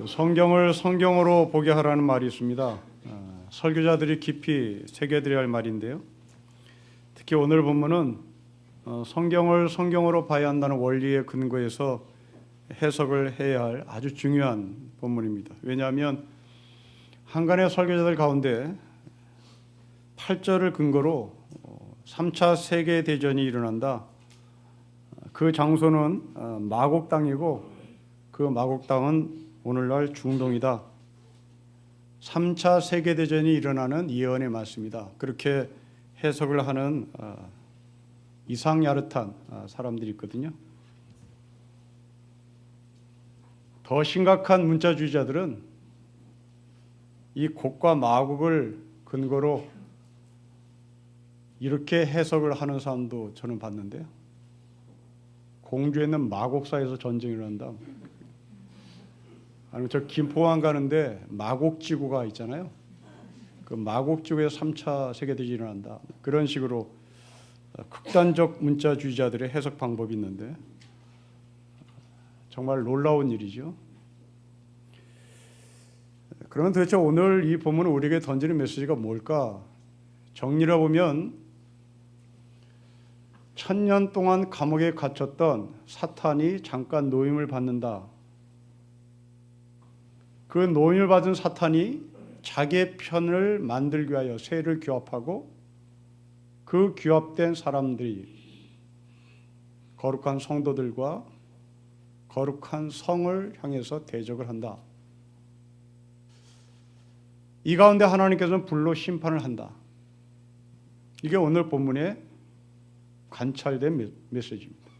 성경을 성경으로 보게 하라는 말이 있습니다. 설교자들이 깊이 새겨드려야 할 말인데요. 특히 오늘 본문은 성경을 성경으로 봐야 한다는 원리에 근거해서 해석을 해야 할 아주 중요한 본문입니다. 왜냐하면 한간의 설교자들 가운데 8절을 근거로 3차 세계대전이 일어난다. 그 장소는 마곡 땅이고 그 마곡 땅은 오늘날 중동이다. 3차 세계대전이 일어나는 예언의 말씀이다. 그렇게 해석을 하는 이상야릇한 사람들이 있거든요. 더 심각한 문자주의자들은 이 곡과 마곡을 근거로 이렇게 해석을 하는 사람도 저는 봤는데요. 공주에 있는 마곡사에서 전쟁이 일어난다. 아니면 저 김포항 가는데 마곡지구가 있잖아요. 그 마곡지구에서 3차 세계대전이 일어난다. 그런 식으로 극단적 문자주의자들의 해석 방법이 있는데 정말 놀라운 일이죠. 그러면 도대체 오늘 이 본문은 우리에게 던지는 메시지가 뭘까? 정리를 보면 1000년 동안 감옥에 갇혔던 사탄이 잠깐 노임을 받는다. 그 노임을 받은 사탄이 자기의 편을 만들기 위하여 세를 규합하고 그 규합된 사람들이 거룩한 성도들과 거룩한 성을 향해서 대적을 한다. 이 가운데 하나님께서는 불로 심판을 한다. 이게 오늘 본문의 관찰된 메시지입니다.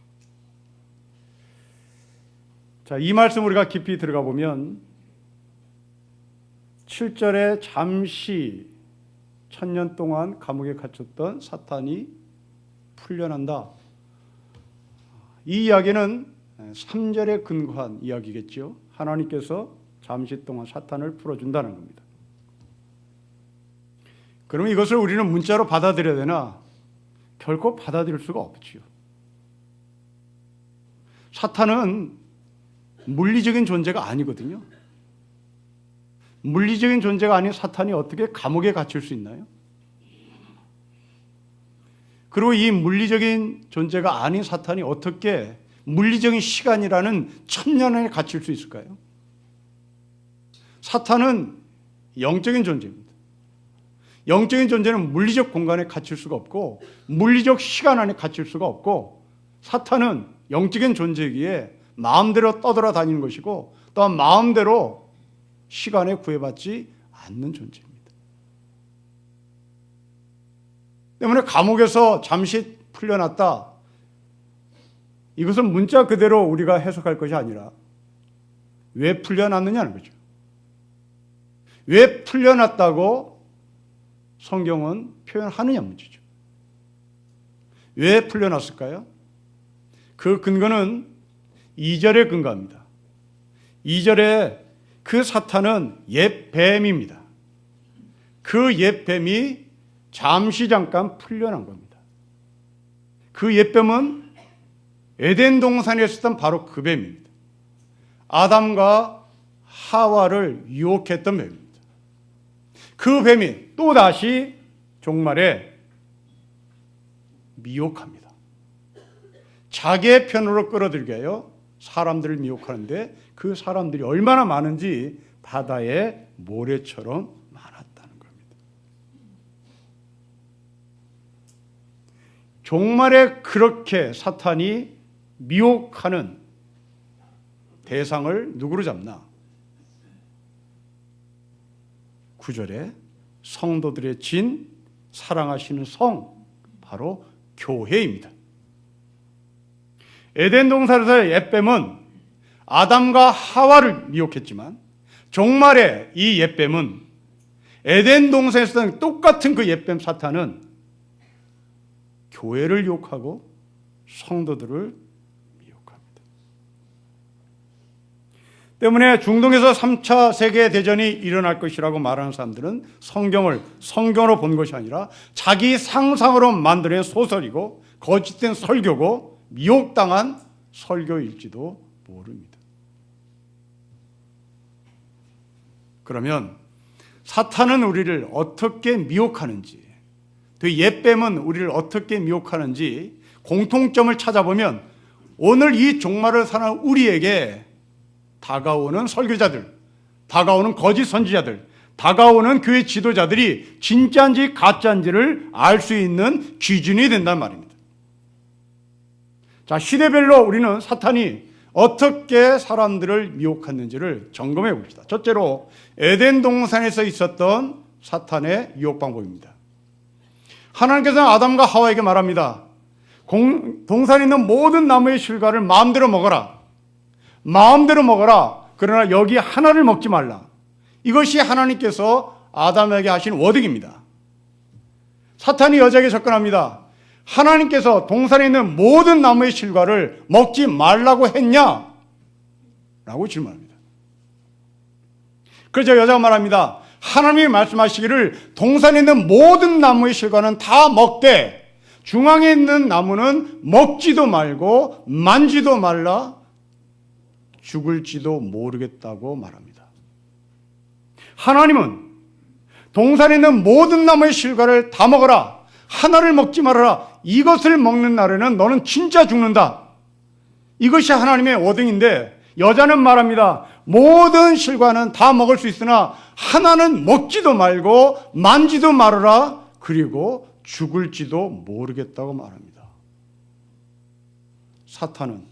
자, 이 말씀 우리가 깊이 들어가 보면 7절에 잠시 1000년 동안 감옥에 갇혔던 사탄이 풀려난다. 이 이야기는 3절에 근거한 이야기겠죠. 하나님께서 잠시 동안 사탄을 풀어준다는 겁니다. 그럼 이것을 우리는 문자로 받아들여야 되나? 결코 받아들일 수가 없지요. 사탄은 물리적인 존재가 아니거든요. 물리적인 존재가 아닌 사탄이 어떻게 감옥에 갇힐 수 있나요? 그리고 이 물리적인 존재가 아닌 사탄이 어떻게 물리적인 시간이라는 1000년에 갇힐 수 있을까요? 사탄은 영적인 존재입니다. 영적인 존재는 물리적 공간에 갇힐 수가 없고 물리적 시간 안에 갇힐 수가 없고 사탄은 영적인 존재이기에 마음대로 떠돌아 다니는 것이고 또한 마음대로 시간에 구애받지 않는 존재입니다. 때문에 감옥에서 잠시 풀려났다. 이것은 문자 그대로 우리가 해석할 것이 아니라 왜 풀려났느냐는 거죠. 왜 풀려났다고 성경은 표현하느냐 문제죠. 왜 풀려났을까요? 그 근거는 2절에 근거합니다. 2절에 그 사탄은 옛 뱀입니다. 그 옛 뱀이 잠시 잠깐 풀려난 겁니다. 그 옛 뱀은 에덴 동산에 있었던 바로 그 뱀입니다. 아담과 하와를 유혹했던 뱀입니다. 그 뱀이 또다시 종말에 미혹합니다. 자기의 편으로 끌어들게 하여 사람들을 미혹하는데 그 사람들이 얼마나 많은지 바다의 모래처럼 많았다는 겁니다. 종말에 그렇게 사탄이 미혹하는 대상을 누구로 잡나? 9절에 성도들의 진, 사랑하시는 성, 바로 교회입니다. 에덴 동산에서의 옛뱀은 아담과 하와를 미혹했지만 종말에 이 옛뱀은 에덴 동산에서 똑같은 그 옛뱀 사탄은 교회를 유혹하고 성도들을 미혹합니다. 때문에 중동에서 3차 세계대전이 일어날 것이라고 말하는 사람들은 성경을 성경으로 본 것이 아니라 자기 상상으로 만들어낸 소설이고 거짓된 설교고 미혹당한 설교일지도 모릅니다. 그러면 사탄은 우리를 어떻게 미혹하는지, 그 옛뱀은 우리를 어떻게 미혹하는지 공통점을 찾아보면 오늘 이 종말을 사는 우리에게 다가오는 설교자들, 다가오는 거짓 선지자들, 다가오는 교회 지도자들이 진짜인지 가짜인지를 알 수 있는 기준이 된단 말입니다. 자, 시대별로 우리는 사탄이 어떻게 사람들을 미혹했는지를 점검해 봅시다. 첫째로 에덴 동산에서 있었던 사탄의 유혹 방법입니다. 하나님께서는 아담과 하와에게 말합니다. 동산에 있는 모든 나무의 실과를 마음대로 먹어라. 마음대로 먹어라. 그러나 여기 하나를 먹지 말라. 이것이 하나님께서 아담에게 하신 워딩입니다. 사탄이 여자에게 접근합니다. 하나님께서 동산에 있는 모든 나무의 실과를 먹지 말라고 했냐? 라고 질문합니다. 그래서 여자가 말합니다. 하나님이 말씀하시기를 동산에 있는 모든 나무의 실과는 다 먹되 중앙에 있는 나무는 먹지도 말고 만지도 말라, 죽을지도 모르겠다고 말합니다. 하나님은 동산에 있는 모든 나무의 실과를 다 먹어라, 하나를 먹지 말아라, 이것을 먹는 날에는 너는 진짜 죽는다. 이것이 하나님의 워딩인데 여자는 말합니다. 모든 실과는 다 먹을 수 있으나 하나는 먹지도 말고 만지도 말아라, 그리고 죽을지도 모르겠다고 말합니다. 사탄은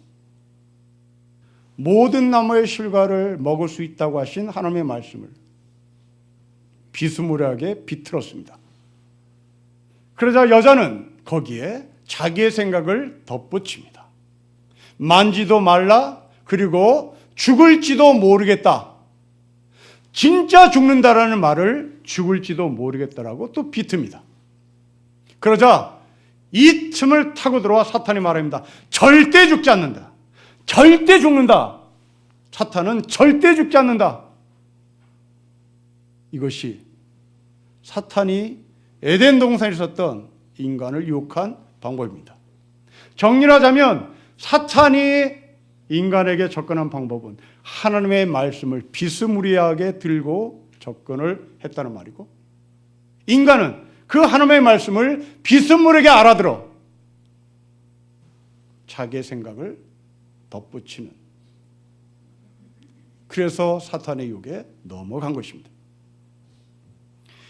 모든 나무의 실과를 먹을 수 있다고 하신 하나님의 말씀을 비스무리하게 비틀었습니다. 그러자 여자는 거기에 자기의 생각을 덧붙입니다. 만지도 말라, 그리고 죽을지도 모르겠다. 진짜 죽는다라는 말을 죽을지도 모르겠다라고 또 비틉니다. 그러자 이 틈을 타고 들어와 사탄이 말합니다. 절대 죽지 않는다. 절대 죽는다. 사탄은 절대 죽지 않는다. 이것이 사탄이 에덴 동산에 있었던 인간을 유혹한 방법입니다. 정리를 하자면 사탄이 인간에게 접근한 방법은 하나님의 말씀을 비스무리하게 들고 접근을 했다는 말이고, 인간은 그 하나님의 말씀을 비스무리하게 알아들어 자기의 생각을 덧붙이는, 그래서 사탄의 유혹에 넘어간 것입니다.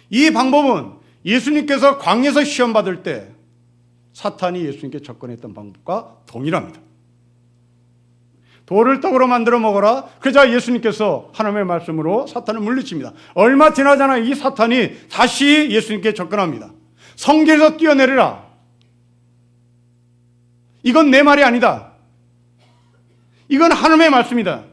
이 방법은 예수님께서 광야에서 시험 받을 때 사탄이 예수님께 접근했던 방법과 동일합니다. 돌을 떡으로 만들어 먹어라. 그러자 예수님께서 하나님의 말씀으로 사탄을 물리칩니다. 얼마 지나지 않아 이 사탄이 다시 예수님께 접근합니다. 성경에서 뛰어내리라. 이건 내 말이 아니다. 이건 하나님의 말씀이다.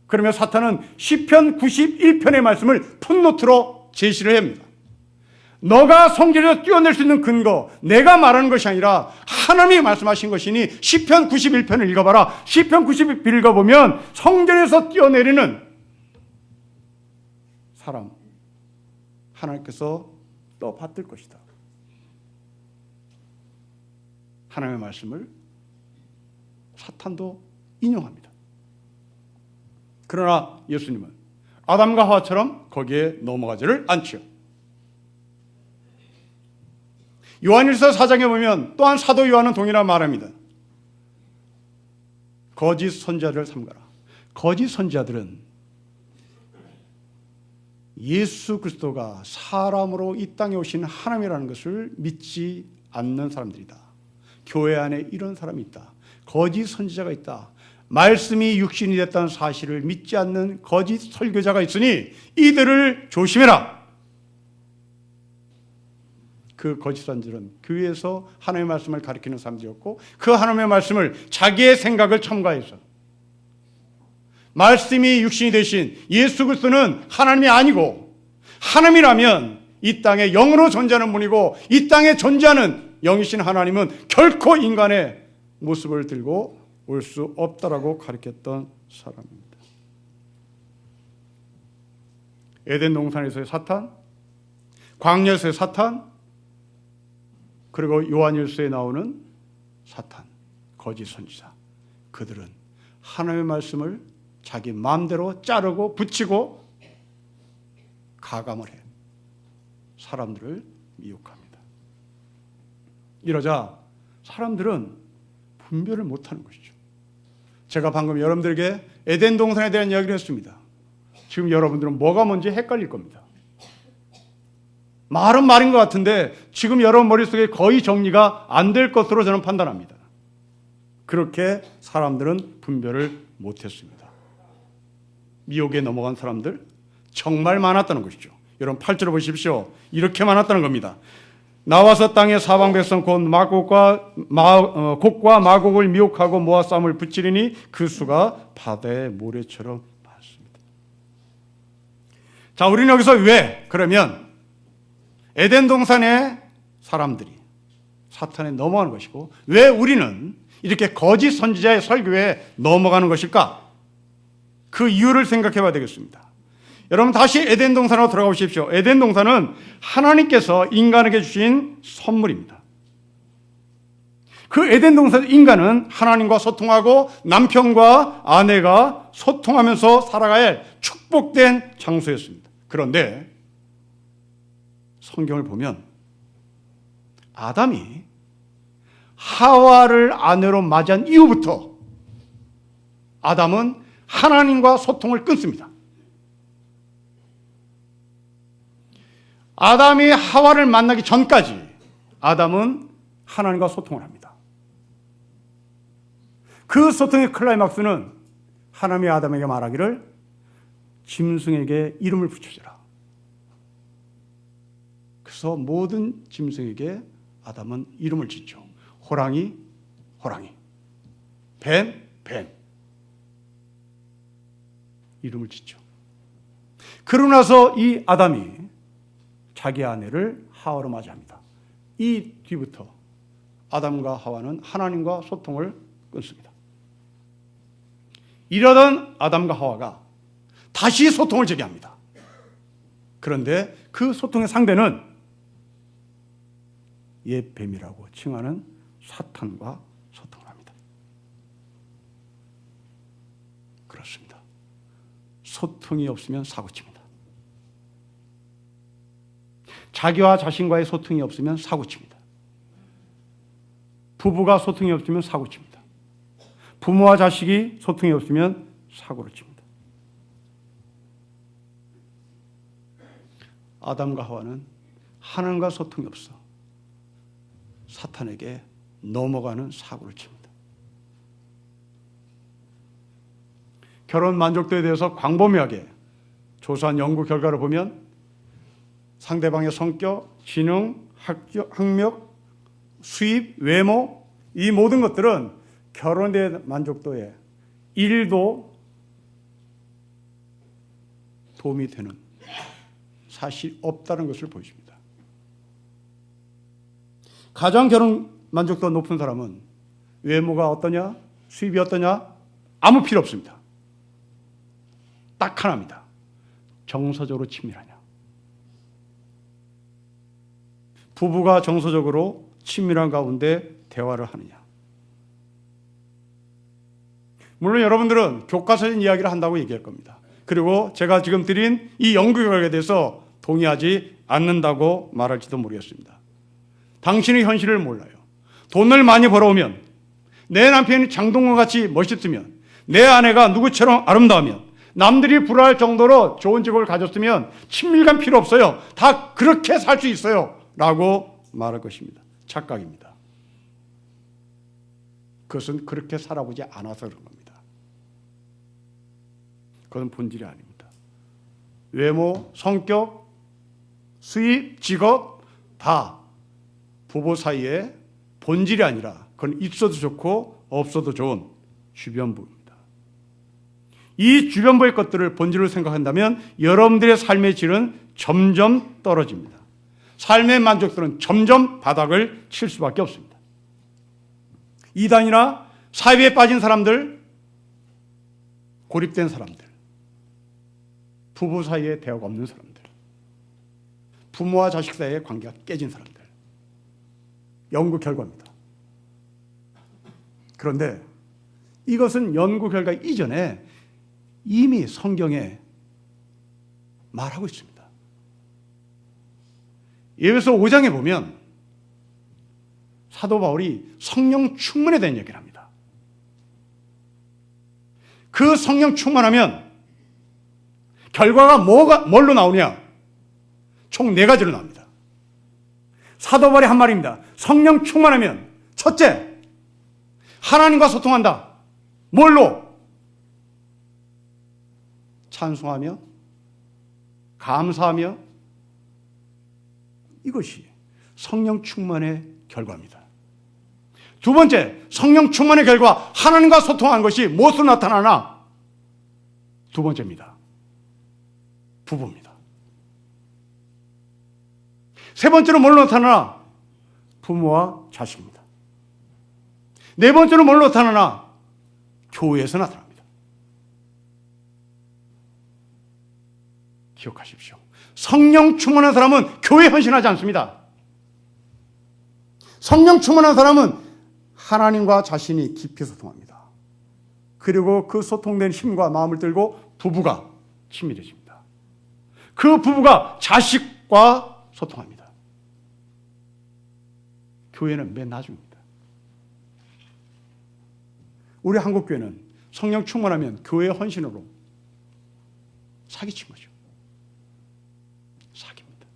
그러면 사탄은 시편 91편의 말씀을 풋노트로 제시를 합니다. 너가 성경에서 뛰어낼 수 있는 근거, 내가 말하는 것이 아니라 하나님이 말씀하신 것이니 시편 91편을 읽어봐라. 시편 91편 읽어보면 성전에서 뛰어내리는 사람 하나님께서 또 받들 것이다. 하나님의 말씀을 사탄도 인용합니다. 그러나 예수님은 아담과 하와처럼 거기에 넘어가지를 않지요. 요한일서 4장에 보면 또한 사도 요한은 동일한 말합니다. 거짓 선지자들을 삼가라. 거짓 선지자들은 예수 그리스도가 사람으로 이 땅에 오신 하나님이라는 것을 믿지 않는 사람들이다. 교회 안에 이런 사람이 있다. 거짓 선지자가 있다. 말씀이 육신이 됐다는 사실을 믿지 않는 거짓 설교자가 있으니 이들을 조심해라. 그 거짓 선지자는 교회에서 하나님의 말씀을 가르치는 사람들이었고, 그 하나님의 말씀을 자기의 생각을 첨가해서 말씀이 육신이 되신 예수 그리스도는 하나님이 아니고 하나님이라면 이 땅에 영으로 존재하는 분이고, 이 땅에 존재하는 영이신 하나님은 결코 인간의 모습을 들고 올 수 없다라고 가르쳤던 사람입니다. 에덴 동산에서의 사탄, 광야에서의 사탄, 그리고 요한일서에 나오는 사탄, 거짓 선지자, 그들은 하나님의 말씀을 자기 마음대로 자르고 붙이고 가감을 해. 사람들을 미혹합니다. 이러자 사람들은 분별을 못하는 것이죠. 제가 방금 여러분들에게 에덴 동산에 대한 이야기를 했습니다. 지금 여러분들은 뭐가 뭔지 헷갈릴 겁니다. 말은 말인 것 같은데 지금 여러분 머릿속에 거의 정리가 안 될 것으로 저는 판단합니다. 그렇게 사람들은 분별을 못했습니다. 미혹에 넘어간 사람들 정말 많았다는 것이죠. 여러분 8절을 보십시오. 이렇게 많았다는 겁니다. 나와서 땅의 사방 백성 곧 곡과 마곡을 미혹하고 모아 싸움을 붙이리니 그 수가 바다의 모래처럼 많습니다. 자, 우리는 여기서 왜 그러면 에덴 동산의 사람들이 사탄에 넘어가는 것이고 왜 우리는 이렇게 거짓 선지자의 설교에 넘어가는 것일까? 그 이유를 생각해 봐야 되겠습니다. 여러분 다시 에덴 동산으로 돌아가 보십시오. 에덴 동산은 하나님께서 인간에게 주신 선물입니다. 그 에덴 동산 인간은 하나님과 소통하고 남편과 아내가 소통하면서 살아가야 할 축복된 장소였습니다. 그런데 성경을 보면 아담이 하와를 아내로 맞이한 이후부터 아담은 하나님과 소통을 끊습니다. 아담이 하와를 만나기 전까지 아담은 하나님과 소통을 합니다. 그 소통의 클라이막스는 하나님이 아담에게 말하기를 짐승에게 이름을 붙여줘라. 그래서 모든 짐승에게 아담은 이름을 짓죠. 호랑이, 호랑이, 뱀, 뱀. 이름을 짓죠. 그러고 나서 이 아담이 자기 아내를 하와로 맞이합니다. 이 뒤부터 아담과 하와는 하나님과 소통을 끊습니다. 이러던 아담과 하와가 다시 소통을 재개합니다. 그런데 그 소통의 상대는 옛 뱀이라고 칭하는 사탄과 소통을 합니다. 그렇습니다. 소통이 없으면 사고칩니다. 자기와 자신과의 소통이 없으면 사고칩니다. 부부가 소통이 없으면 사고칩니다. 부모와 자식이 소통이 없으면 사고를 칩니다. 아담과 하와는 하나님과 소통이 없어 사탄에게 넘어가는 사고를 칩니다. 결혼 만족도에 대해서 광범위하게 조사한 연구 결과를 보면 상대방의 성격, 지능, 학력, 수입, 외모 이 모든 것들은 결혼에 대한 만족도에 1도 도움이 되는 사실이 없다는 것을 보여줍니다. 가장 결혼 만족도가 높은 사람은 외모가 어떠냐, 수입이 어떠냐 아무 필요 없습니다. 딱 하나입니다. 정서적으로 친밀하냐. 부부가 정서적으로 친밀한 가운데 대화를 하느냐. 물론 여러분들은 교과서적인 이야기를 한다고 얘기할 겁니다. 그리고 제가 지금 드린 이 연구 결과에 대해서 동의하지 않는다고 말할지도 모르겠습니다. 당신의 현실을 몰라요. 돈을 많이 벌어오면, 내 남편이 장동건 같이 멋있으면, 내 아내가 누구처럼 아름다우면, 남들이 부러워할 정도로 좋은 직업을 가졌으면 친밀감 필요 없어요. 다 그렇게 살 수 있어요. 라고 말할 것입니다. 착각입니다. 그것은 그렇게 살아보지 않아서 그런 겁니다. 그건 본질이 아닙니다. 외모, 성격, 수입, 직업 다 부부 사이에 본질이 아니라 그건 있어도 좋고 없어도 좋은 주변부입니다. 이 주변부의 것들을 본질로 생각한다면 여러분들의 삶의 질은 점점 떨어집니다. 삶의 만족도는 점점 바닥을 칠 수밖에 없습니다. 이단이나 사회에 빠진 사람들, 고립된 사람들, 부부 사이에 대화가 없는 사람들, 부모와 자식 사이의 관계가 깨진 사람들. 연구 결과입니다. 그런데 이것은 연구 결과 이전에 이미 성경에 말하고 있습니다. 에베소 5장에 보면 사도 바울이 성령 충만에 대한 얘기를 합니다. 그 성령 충만하면 결과가 뭘로 나오냐? 총 4가지로 나옵니다. 사도 바울이 한 말입니다. 성령 충만하면 첫째, 하나님과 소통한다. 뭘로? 찬송하며, 감사하며, 이것이 성령 충만의 결과입니다. 두 번째, 성령 충만의 결과, 하나님과 소통한 것이 무엇으로 나타나나? 두 번째입니다. 부부입니다. 세 번째로 뭘로 나타나나? 부모와 자식입니다. 네 번째로 뭘로 나타나나? 교회에서 나타납니다. 기억하십시오. 성령 충만한 사람은 교회에 헌신하지 않습니다. 성령 충만한 사람은 하나님과 자신이 깊이 소통합니다. 그리고 그 소통된 힘과 마음을 들고 부부가 친밀해집니다. 그 부부가 자식과 소통합니다. 교회는 맨 나중입니다. 우리 한국교회는 성령 충만하면 교회 헌신으로 사기친 거죠. 사기입니다.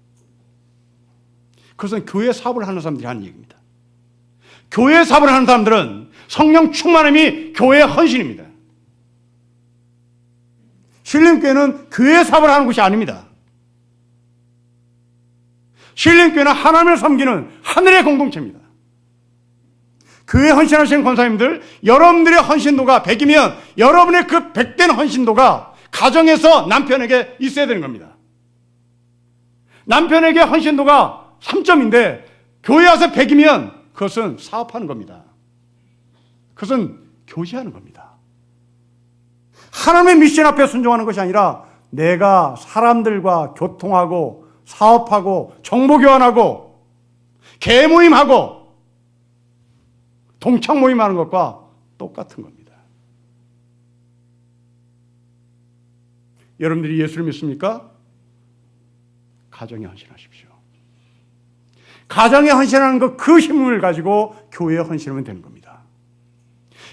그것은 교회 사업을 하는 사람들이 하는 얘기입니다. 교회 사업을 하는 사람들은 성령 충만함이 교회의 헌신입니다. 신림교회는 교회 사업을 하는 곳이 아닙니다. 신림교회는 하나님을 섬기는 하늘의 공동체입니다. 교회 헌신하시는 권사님들, 여러분들의 헌신도가 100이면 여러분의 그 100된 헌신도가 가정에서 남편에게 있어야 되는 겁니다. 남편에게 헌신도가 3점인데 교회 와서 100이면 그것은 사업하는 겁니다. 그것은 교제하는 겁니다. 하나님의 미션 앞에 순종하는 것이 아니라 내가 사람들과 교통하고 사업하고 정보교환하고 개모임하고 동창 모임하는 것과 똑같은 겁니다. 여러분들이 예수를 믿습니까? 가정에 헌신하십시오. 가정에 헌신하는 것, 그 힘을 가지고 교회에 헌신하면 되는 겁니다.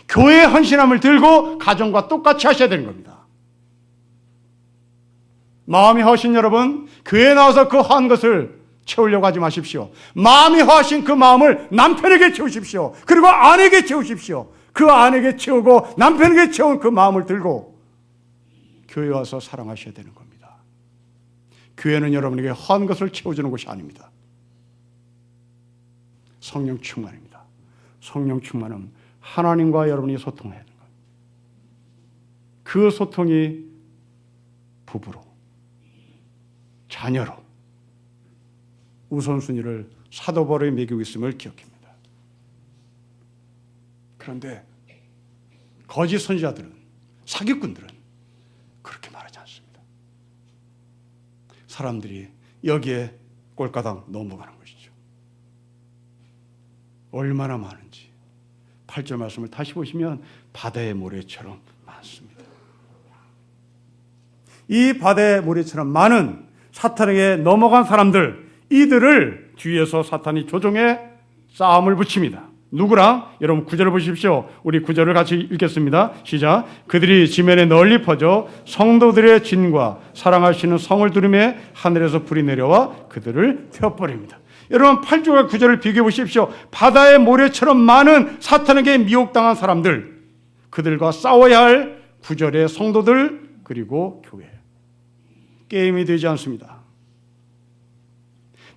교회에 헌신함을 들고 가정과 똑같이 하셔야 되는 겁니다. 마음이 허신 여러분, 교회에 나와서 그 허한 것을 채우려고 하지 마십시오. 마음이 허하신 그 마음을 남편에게 채우십시오. 그리고 아내에게 채우십시오. 그 아내에게 채우고 남편에게 채운 그 마음을 들고 교회에 와서 사랑하셔야 되는 겁니다. 교회는 여러분에게 허한 것을 채워주는 곳이 아닙니다. 성령 충만입니다. 성령 충만은 하나님과 여러분이 소통해야 하는 것. 그 소통이 부부로, 자녀로 우선순위를 사도 바울이 매기고 있음을 기억합니다. 그런데 거짓 선지자들은, 사기꾼들은 그렇게 말하지 않습니다. 사람들이 여기에 꼴가닥 넘어가는 것이죠. 얼마나 많은지 8절 말씀을 다시 보시면 바다의 모래처럼 많습니다. 이 바다의 모래처럼 많은 사탄에게 넘어간 사람들, 이들을 뒤에서 사탄이 조종해 싸움을 붙입니다. 누구랑? 여러분 9절을 보십시오. 우리 9절을 같이 읽겠습니다. 시작. 그들이 지면에 널리 퍼져 성도들의 진과 사랑하시는 성을 두르매 하늘에서 불이 내려와 그들을 태워버립니다. 여러분 8절과 9절을 비교해 보십시오. 바다의 모래처럼 많은 사탄에게 미혹당한 사람들, 그들과 싸워야 할 9절의 성도들, 그리고 교회. 게임이 되지 않습니다.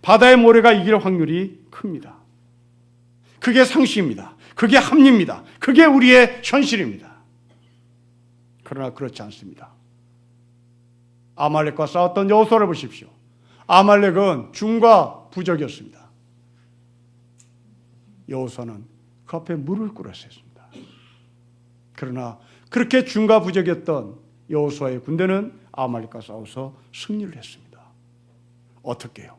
바다의 모래가 이길 확률이 큽니다. 그게 상식입니다. 그게 합리입니다. 그게 우리의 현실입니다. 그러나 그렇지 않습니다. 아말렉과 싸웠던 여호수아를 보십시오. 아말렉은 중과 부적이었습니다. 여호수아는 그 앞에 무릎을 꿇었어야 했습니다. 그러나 그렇게 중과 부적이었던 여호수아의 군대는 아말렉과 싸워서 승리를 했습니다. 어떻게 해요?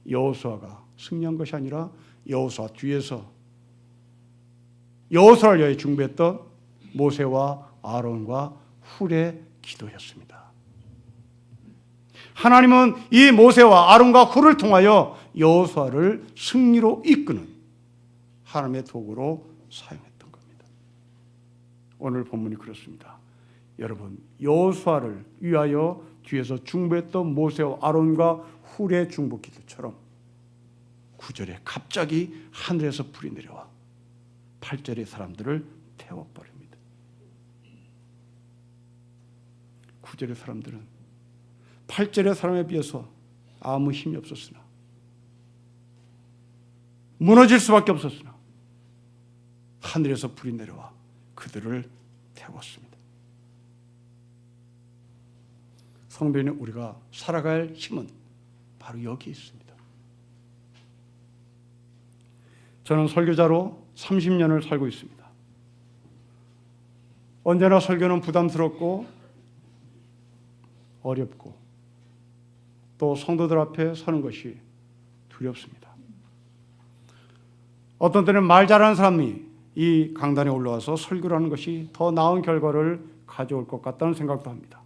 여호수아가 승리한 것이 아니라 여호수아 뒤에서 여호수아를 위해 중보했던 모세와 아론과 훌의 기도였습니다. 하나님은 이 모세와 아론과 훌을 통하여 여호수아를 승리로 이끄는 하나님의 도구로 사용했던 겁니다. 오늘 본문이 그렇습니다. 여러분, 여호수아를 위하여 뒤에서 중보했던 모세와 아론과 훌의 중보 기도처럼 9절에 갑자기 하늘에서 불이 내려와 8절의 사람들을 태워버립니다. 9절의 사람들은 8절의 사람에 비해서 아무 힘이 없었으나, 무너질 수밖에 없었으나 하늘에서 불이 내려와 그들을 태웠습니다. 성도인 우리가 살아갈 힘은 바로 여기 있습니다. 저는 설교자로 30년을 살고 있습니다. 언제나 설교는 부담스럽고 어렵고 또 성도들 앞에 서는 것이 두렵습니다. 어떤 때는 말 잘하는 사람이 이 강단에 올라와서 설교를 하는 것이 더 나은 결과를 가져올 것 같다는 생각도 합니다.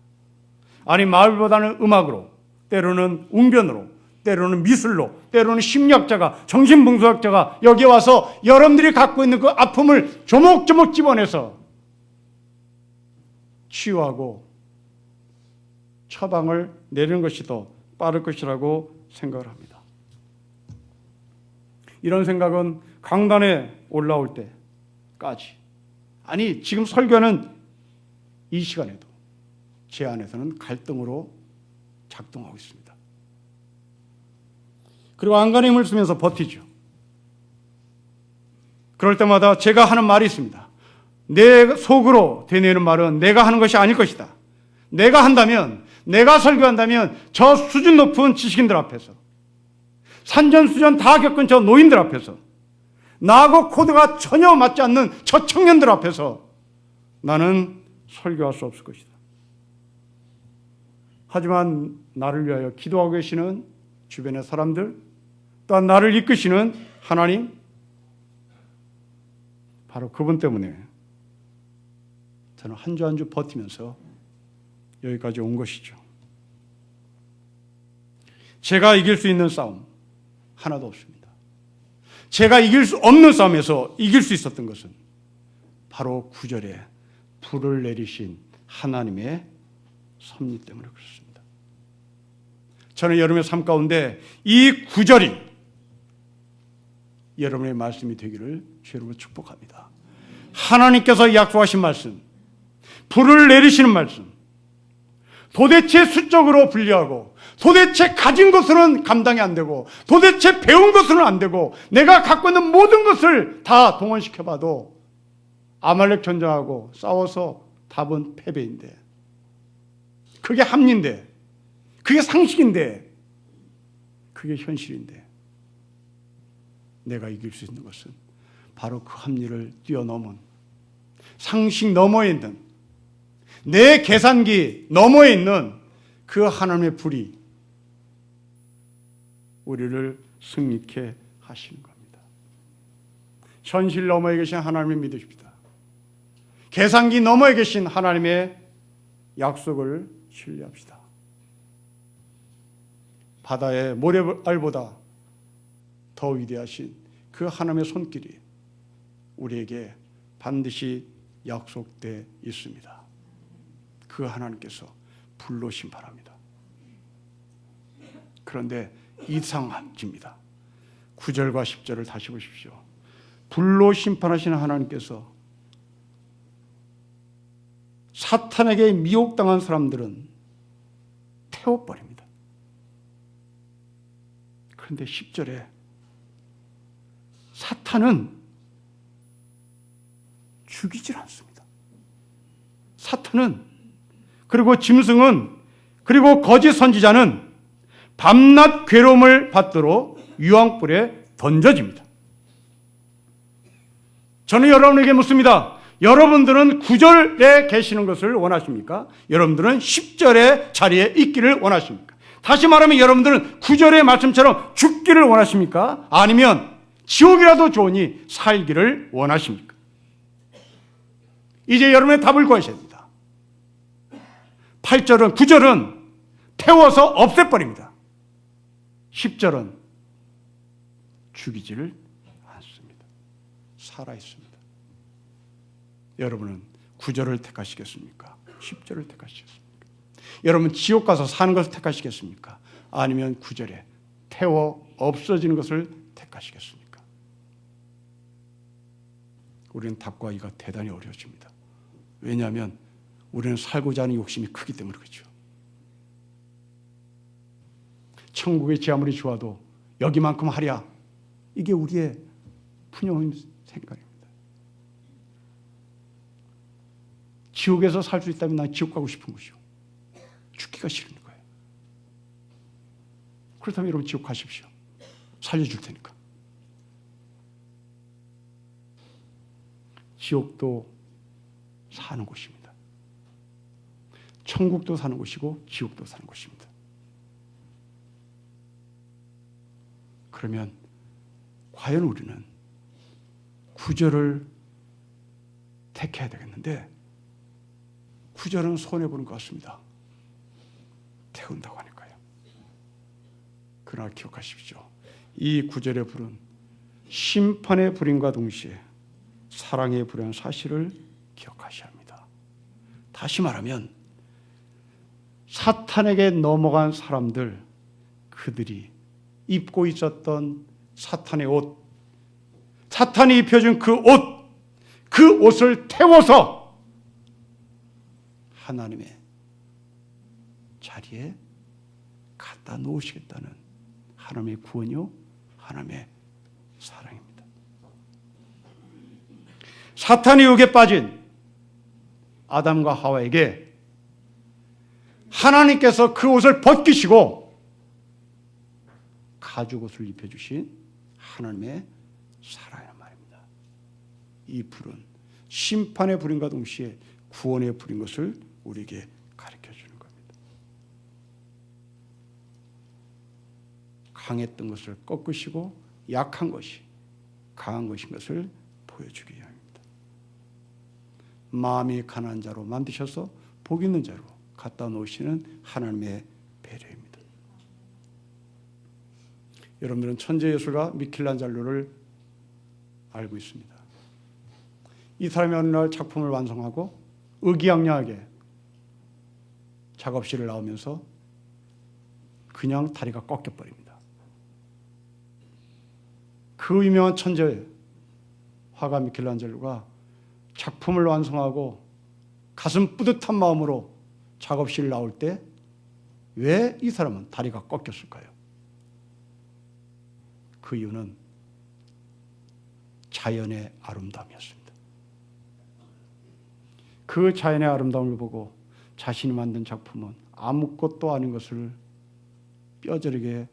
아니, 말보다는 음악으로, 때로는 웅변으로, 때로는 미술로, 때로는 심리학자가, 정신분석학자가 여기 와서 여러분들이 갖고 있는 그 아픔을 조목조목 집어내서 치유하고 처방을 내리는 것이 더 빠를 것이라고 생각을 합니다. 이런 생각은 강단에 올라올 때까지, 아니 지금 설교하는 이 시간에도 제 안에서는 갈등으로 작동하고 있습니다. 그리고 안간의 힘을 쓰면서 버티죠. 그럴 때마다 제가 하는 말이 있습니다. 내 속으로 되뇌는 말은 내가 하는 것이 아닐 것이다. 내가 한다면, 내가 설교한다면 저 수준 높은 지식인들 앞에서, 산전수전 다 겪은 저 노인들 앞에서, 나하고 코드가 전혀 맞지 않는 저 청년들 앞에서 나는 설교할 수 없을 것이다. 하지만 나를 위하여 기도하고 계시는 주변의 사람들, 또한 나를 이끄시는 하나님, 바로 그분 때문에 저는 한 주 한 주 버티면서 여기까지 온 것이죠. 제가 이길 수 있는 싸움 하나도 없습니다. 제가 이길 수 없는 싸움에서 이길 수 있었던 것은 바로 9절에 불을 내리신 하나님의 섭리 때문에 그렇습니다. 저는 여러분의 삶 가운데 이 9절이 여러분의 말씀이 되기를 주님으로 축복합니다. 하나님께서 약속하신 말씀, 불을 내리시는 말씀, 도대체 수적으로 분리하고 도대체 가진 것으로는 감당이 안 되고 도대체 배운 것으로는 안 되고 내가 갖고 있는 모든 것을 다 동원시켜봐도 아말렉 전쟁하고 싸워서 답은 패배인데, 그게 합리인데, 그게 상식인데, 그게 현실인데, 내가 이길 수 있는 것은 바로 그 합리를 뛰어넘은, 상식 너머에 있는, 내 계산기 너머에 있는 그 하나님의 불이 우리를 승리케 하시는 겁니다. 현실 너머에 계신 하나님을 믿으십시다. 계산기 너머에 계신 하나님의 약속을 신뢰합시다. 바다의 모래알보다 더 위대하신 그 하나님의 손길이 우리에게 반드시 약속되어 있습니다. 그 하나님께서 불로 심판합니다. 그런데 이상합니다. 9절과 10절을 다시 보십시오. 불로 심판하시는 하나님께서 사탄에게 미혹당한 사람들은 태워버립니다. 그런데 10절에 사탄은 죽이질 않습니다. 사탄은, 그리고 짐승은, 그리고 거짓 선지자는 밤낮 괴로움을 받도록 유황불에 던져집니다. 저는 여러분에게 묻습니다. 여러분들은 9절에 계시는 것을 원하십니까? 여러분들은 10절의 자리에 있기를 원하십니까? 다시 말하면 여러분들은 9절의 말씀처럼 죽기를 원하십니까? 아니면 지옥이라도 좋으니 살기를 원하십니까? 이제 여러분의 답을 구하셔야 됩니다. 8절은 9절은 태워서 없애버립니다. 10절은 죽이지를 않습니다. 살아있습니다. 여러분은 9절을 택하시겠습니까? 10절을 택하시겠습니까? 여러분 지옥 가서 사는 것을 택하시겠습니까? 아니면 9절에 태워 없어지는 것을 택하시겠습니까? 우리는 답과 이가 대단히 어려워집니다. 왜냐하면 우리는 살고자 하는 욕심이 크기 때문에 그렇죠. 천국의 지 아무리 좋아도 여기만큼 하랴, 이게 우리의 푸념한 생각입니다. 지옥에서 살 수 있다면 난 지옥 가고 싶은 것이요, 죽기가 싫은 거예요. 그렇다면 여러분 지옥 가십시오. 살려줄 테니까. 지옥도 사는 곳입니다. 천국도 사는 곳이고 지옥도 사는 곳입니다. 그러면 과연 우리는 구절을 택해야 되겠는데, 구절은 손해보는 것 같습니다. 태운다고 하니까요. 그러나 기억하십시오. 이 구절의 불은 심판의 불임과 동시에 사랑의 불이라는 사실을 기억하셔야 합니다. 다시 말하면 사탄에게 넘어간 사람들, 그들이 입고 있었던 사탄의 옷, 사탄이 입혀준 그 옷을 태워서 하나님의 자리에 갖다 놓으시겠다는 하나님의 구원이요, 하나님의 사랑입니다. 사탄의 유혹에 빠진 아담과 하와에게 하나님께서 그 옷을 벗기시고 가죽 옷을 입혀주신 하나님의 사랑이란 말입니다. 이 불은 심판의 불임과 동시에 구원의 불인 것을 우리에게 가르쳐주는 겁니다. 강했던 것을 꺾으시고 약한 것이 강한 것인 것을 보여주기 위함입니다. 마음이 가난한 자로 만드셔서 복 있는 자로 갖다 놓으시는 하나님의 배려입니다. 여러분들은 천재예술가 미켈란젤로를 알고 있습니다. 이 사람이 어느 날 작품을 완성하고 의기양양하게 작업실을 나오면서 그냥 다리가 꺾여버립니다. 그 유명한 천재 화가 미켈란젤로가 작품을 완성하고 가슴 뿌듯한 마음으로 작업실 나올 때 왜 이 사람은 다리가 꺾였을까요? 그 이유는 자연의 아름다움이었습니다. 그 자연의 아름다움을 보고 자신이 만든 작품은 아무것도 아닌 것을 뼈저리게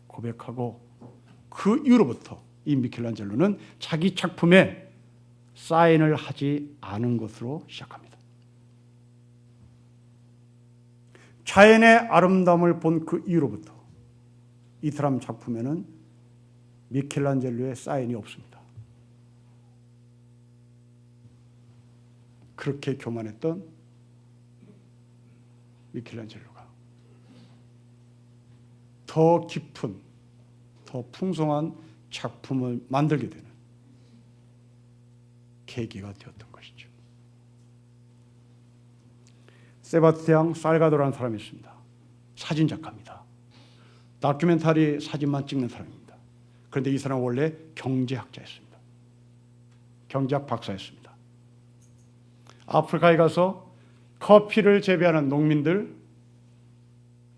고백하고, 그 이후로부터 이 미켈란젤로는 자기 작품에 사인을 하지 않은 것으로 시작합니다. 자연의 아름다움을 본 그 이후로부터 이 사람 작품에는 미켈란젤로의 사인이 없습니다. 그렇게 교만했던 미켈란젤로가 더 깊은, 더 풍성한 작품을 만들게 되는 계기가 되었던 것이죠. 세바스티앙 살가도라는 사람이 있습니다. 사진작가입니다. 다큐멘터리 사진만 찍는 사람입니다. 그런데 이 사람은 원래 경제학자였습니다. 경제학 박사였습니다. 아프리카에 가서 커피를 재배하는 농민들,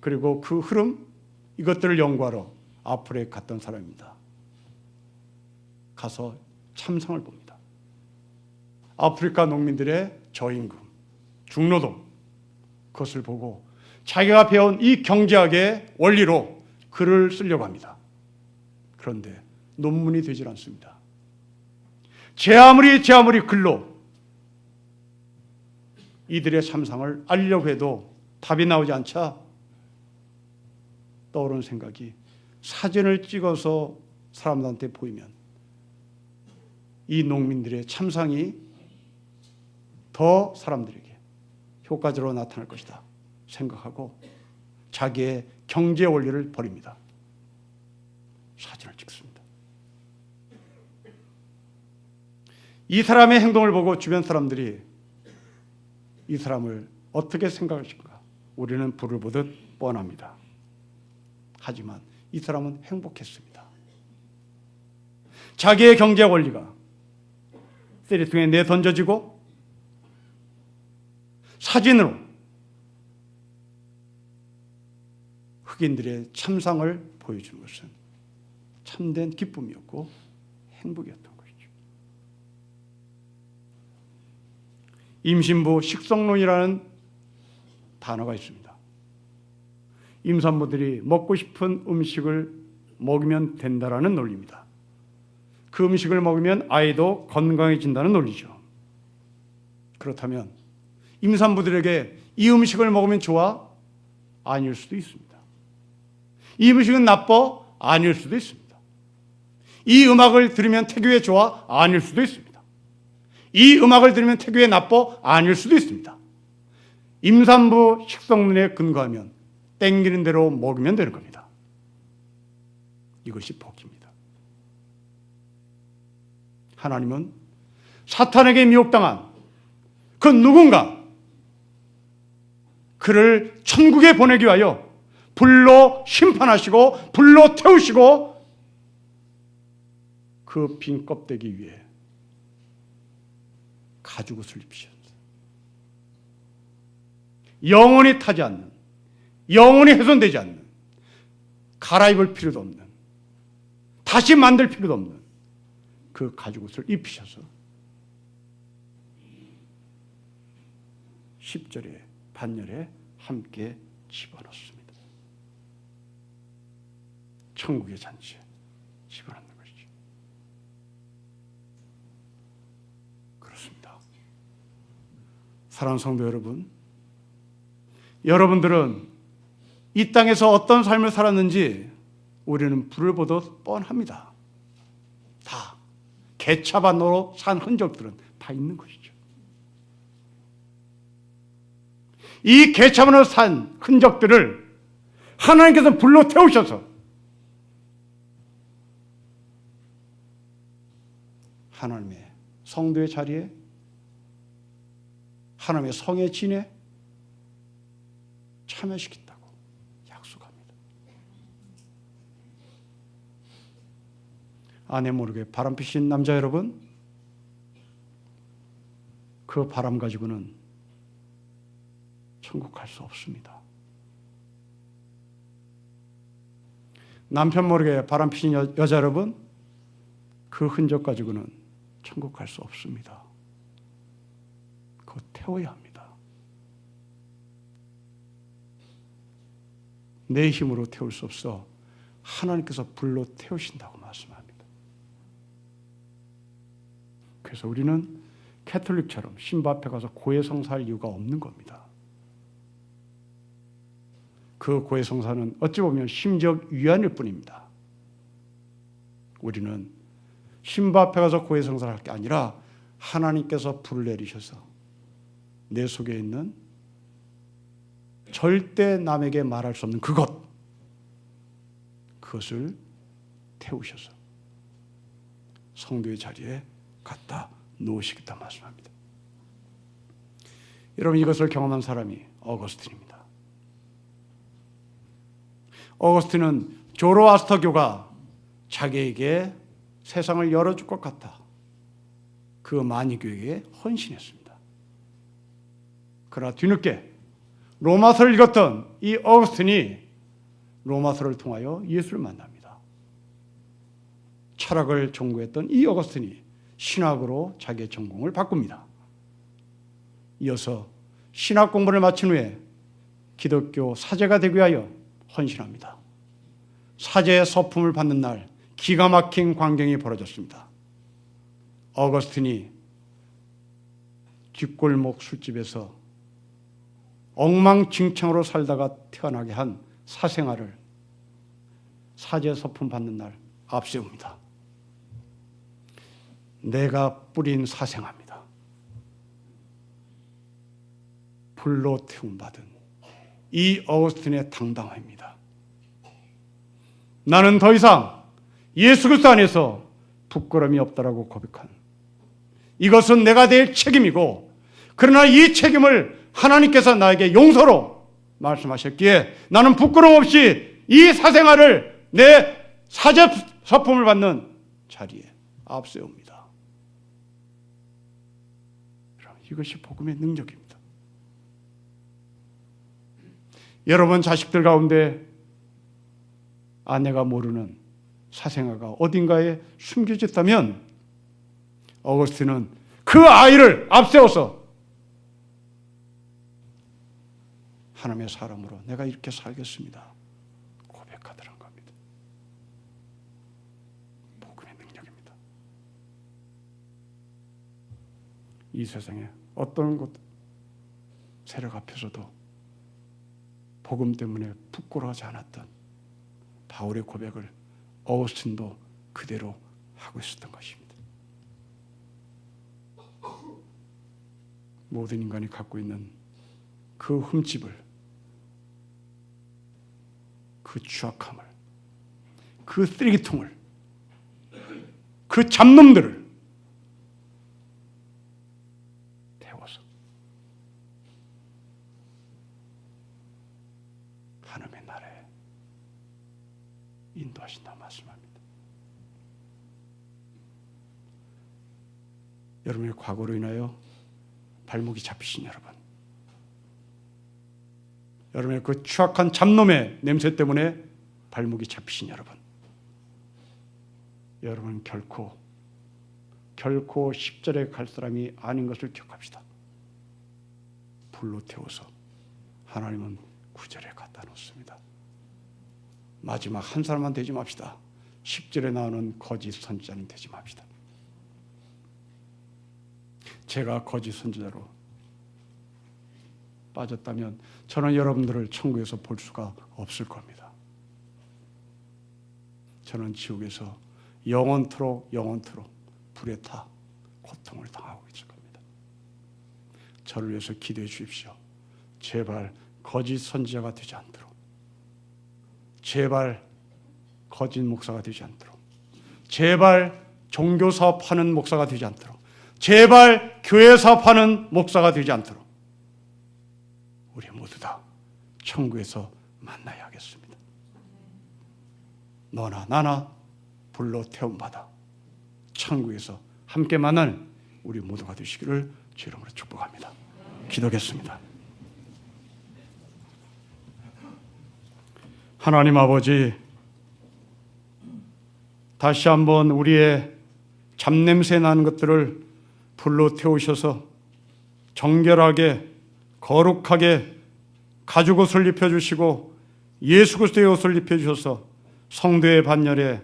그리고 그 흐름, 이것들을 연구하러 아프리카에 갔던 사람입니다. 가서 참상을 봅니다. 아프리카 농민들의 저임금, 중노동, 그것을 보고 자기가 배운 이 경제학의 원리로 글을 쓰려고 합니다. 그런데 논문이 되질 않습니다. 제 아무리 글로 이들의 참상을 알려고 해도 답이 나오지 않자 떠오르는 생각이, 사진을 찍어서 사람들한테 보이면 이 농민들의 참상이 더 사람들에게 효과적으로 나타날 것이다. 생각하고 자기의 경제 원리를 버립니다. 사진을 찍습니다. 이 사람의 행동을 보고 주변 사람들이 이 사람을 어떻게 생각하실까? 우리는 불을 보듯 뻔합니다. 하지만 이 사람은 행복했습니다. 자기의 경제 원리가 쓰레기통에 내던져지고 사진으로 흑인들의 참상을 보여주는 것은 참된 기쁨이었고 행복이었던 것이죠. 임신부 식성론이라는 단어가 있습니다. 임산부들이 먹고 싶은 음식을 먹으면 된다라는 논리입니다. 그 음식을 먹으면 아이도 건강해진다는 논리죠. 그렇다면 임산부들에게 이 음식을 먹으면 좋아? 아닐 수도 있습니다. 이 음식은 나빠? 아닐 수도 있습니다. 이 음악을 들으면 태교에 좋아? 아닐 수도 있습니다. 이 음악을 들으면 태교에 나빠? 아닐 수도 있습니다. 임산부 식성론에 근거하면 땡기는 대로 먹으면 되는 겁니다. 이것이 복입니다. 하나님은 사탄에게 미혹당한 그 누군가 그를 천국에 보내기 위하여 불로 심판하시고 불로 태우시고 그 빈 껍데기 위에 가죽옷을 입히셨어요. 영원히 타지 않는, 영원히 훼손되지 않는, 갈아입을 필요도 없는, 다시 만들 필요도 없는 그 가죽옷을 입히셔서 10절의 반열에 함께 집어넣습니다. 천국의 잔치에 집어넣는 것이죠. 그렇습니다. 사랑하는 성도 여러분, 여러분들은 이 땅에서 어떤 삶을 살았는지 우리는 불을 보듯 뻔합니다. 다 개차반으로 산 흔적들은 다 있는 것이죠. 이 개차반으로 산 흔적들을 하나님께서 불로 태우셔서 하나님의 성도의 자리에, 하나님의 성의 진에 참여시킨다고 약속합니다. 아내 모르게 바람 피신 남자 여러분, 그 바람 가지고는 천국 갈 수 없습니다. 남편 모르게 바람 피신 여자 여러분, 그 흔적 가지고는 천국 갈 수 없습니다. 그거 태워야 합니다. 내 힘으로 태울 수 없어 하나님께서 불로 태우신다고 말씀합니다. 그래서 우리는 캐톨릭처럼 신부 앞에 가서 고해성사할 이유가 없는 겁니다. 그 고해성사는 어찌 보면 심적 위안일 뿐입니다. 우리는 신부 앞에 가서 고해성사를 할 게 아니라 하나님께서 불을 내리셔서 내 속에 있는 절대 남에게 말할 수 없는 그것을 태우셔서 성도의 자리에 갖다 놓으시겠다 말씀합니다. 여러분, 이것을 경험한 사람이 어거스틴입니다. 어거스틴은 조로아스터교가 자기에게 세상을 열어줄 것 같아 그 마니교에게 헌신했습니다. 그러나 뒤늦게 로마서를 읽었던 이 어거스틴이 로마서를 통하여 예수를 만납니다. 철학을 전공했던 이 어거스틴이 신학으로 자기의 전공을 바꿉니다. 이어서 신학 공부를 마친 후에 기독교 사제가 되기 위하여 헌신합니다. 사제의 서품을 받는 날 기가 막힌 광경이 벌어졌습니다. 어거스틴이 뒷골목 술집에서 엉망진창으로 살다가 태어나게 한 사생활을 사제 서품 받는 날 앞세웁니다. 내가 뿌린 사생활입니다. 불로 태움 받은 이 어거스틴의 당당함입니다. 나는 더 이상 예수 그리스도 안에서 부끄러움이 없다라고 고백한, 이것은 내가 될 책임이고, 그러나 이 책임을 하나님께서 나에게 용서로 말씀하셨기에 나는 부끄러움 없이 이 사생활을 내 사제 서품을 받는 자리에 앞세웁니다. 이것이 복음의 능력입니다. 여러분 자식들 가운데 아내가 모르는 사생아가 어딘가에 숨겨졌다면 어거스틴은 그 아이를 앞세워서 하나님의 사람으로 내가 이렇게 살겠습니다 고백하더란 겁니다. 복음의 능력입니다. 이 세상에 어떤 것 세력 앞에서도 복음 때문에 부끄러워하지 않았던 바울의 고백을 어거스틴도 그대로 하고 있었던 것입니다. 모든 인간이 갖고 있는 그 흠집을, 그 추악함을, 그 쓰레기통을, 그 잡놈들을 태워서 하나님의 나라에 인도하신다 말씀합니다. 여러분의 과거로 인하여 발목이 잡히신 여러분, 여러분의 그 추악한 잡놈의 냄새 때문에 발목이 잡히신 여러분, 여러분 결코 십절에 갈 사람이 아닌 것을 기억합시다. 불로 태워서 하나님은 구절에 갖다 놓습니다. 마지막 한 사람만 되지 맙시다. 10절에 나오는 거짓 선지자는 되지 맙시다. 제가 거짓 선지자로 빠졌다면 저는 여러분들을 천국에서 볼 수가 없을 겁니다. 저는 지옥에서 영원토록 불에 타 고통을 당하고 있을 겁니다. 저를 위해서 기도해 주십시오. 제발 거짓 선지자가 되지 않도록, 제발 거짓 목사가 되지 않도록, 제발 종교 사업하는 목사가 되지 않도록, 제발 교회 사업하는 목사가 되지 않도록 우리 모두 다 천국에서 만나야 하겠습니다. 너나 나나 불로 태움받아 천국에서 함께 만나는 우리 모두가 되시기를 주 이름으로 축복합니다. 기도하겠습니다. 하나님 아버지, 다시 한번 우리의 잡냄새 나는 것들을 불로 태우셔서 정결하게 거룩하게 가죽 옷을 입혀주시고 예수 그리스도의 옷을 입혀주셔서 성도의 반열에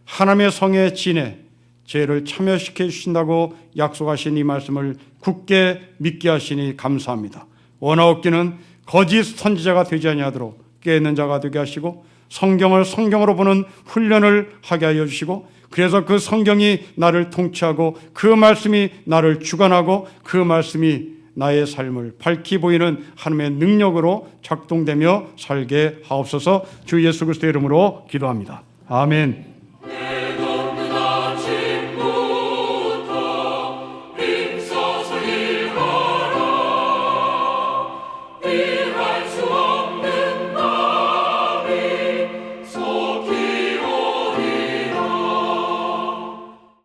하나님의 성의 진에 죄를 참여시켜 주신다고 약속하신 이 말씀을 굳게 믿게 하시니 감사합니다. 원하옵기는 거짓 선지자가 되지 아니하도록 깨닫는 자가 되게 하시고 성경을 성경으로 보는 훈련을 하게 하여 주시고, 그래서 그 성경이 나를 통치하고 그 말씀이 나를 주관하고 그 말씀이 나의 삶을 밝히 보이는 하나님의 능력으로 작동되며 살게 하옵소서. 주 예수 그리스도의 이름으로 기도합니다. 아멘.